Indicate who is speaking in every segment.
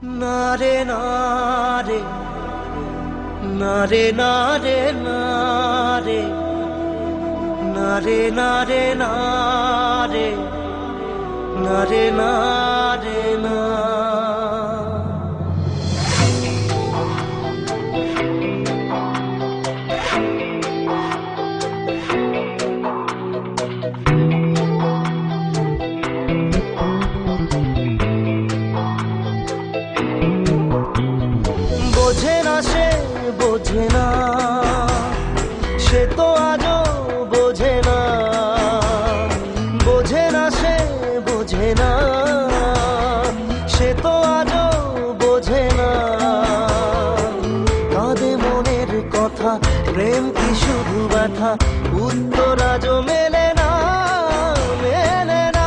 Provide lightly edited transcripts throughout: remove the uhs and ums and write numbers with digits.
Speaker 1: নারে নারে নারে নারে নারে নারে নারে নারে নারে নারে না বোঝে না সে বোঝে না সে তো আজও বোঝে না বোঝে না সে বোঝে না সে তো আজও বোঝে না কাঁদে মনের কথা প্রেম কি শুধু ব্যথা উত্তর আজও মেলে না মেলে না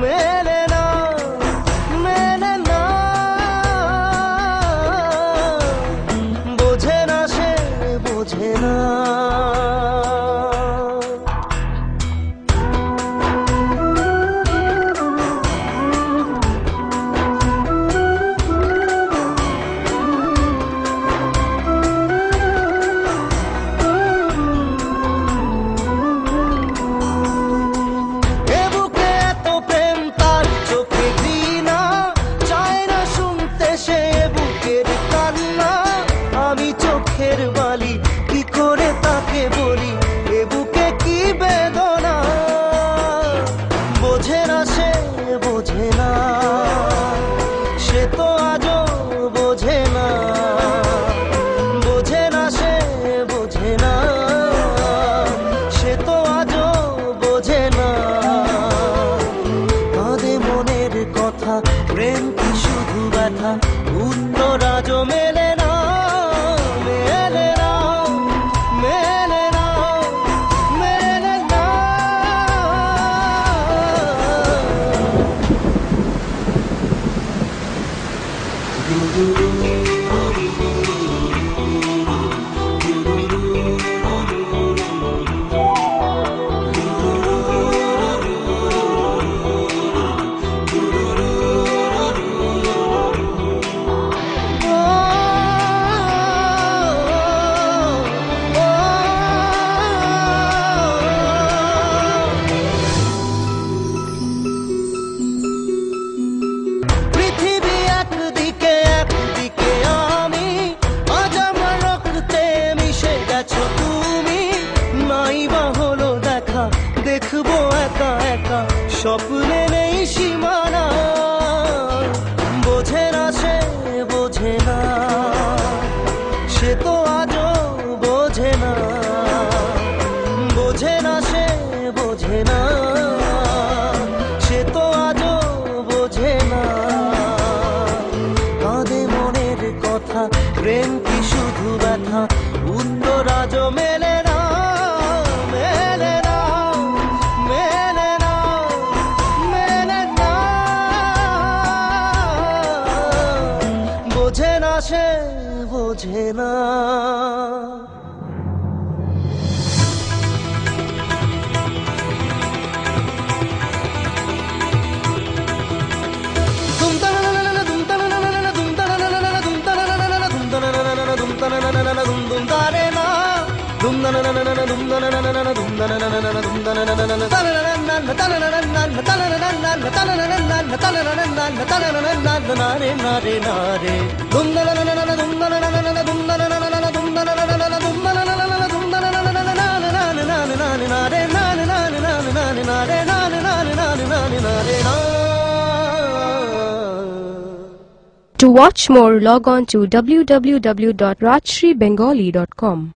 Speaker 1: মেলে না মেলে না বোঝে না সে বোঝে না বালি কি করে তাকে বলি এ বুকে কি বেদনা বোঝে না সে বোঝে না সে তো আজও বোঝে না বোঝে না সে বোঝে না সে তো আজও বোঝে না কাঁদে মনের কথা প্রেম কি শুধু ব্যথা উত্তর আজও মেলে না দেখবো একা একা স্বপ্নে নেই সীমানা বোঝে না সে বোঝে না সে তো আজও বোঝে না বোঝে না সে বোঝে না সে তো আজও বোঝে না কাঁদে মনের কথা প্রেম কি শুধু ব্যথা উত্তর আজও মেলে না মেলে না মেলে না মেলে না বোঝে না সে বোঝে না
Speaker 2: To watch more, log on to www.rajshreebengali.com.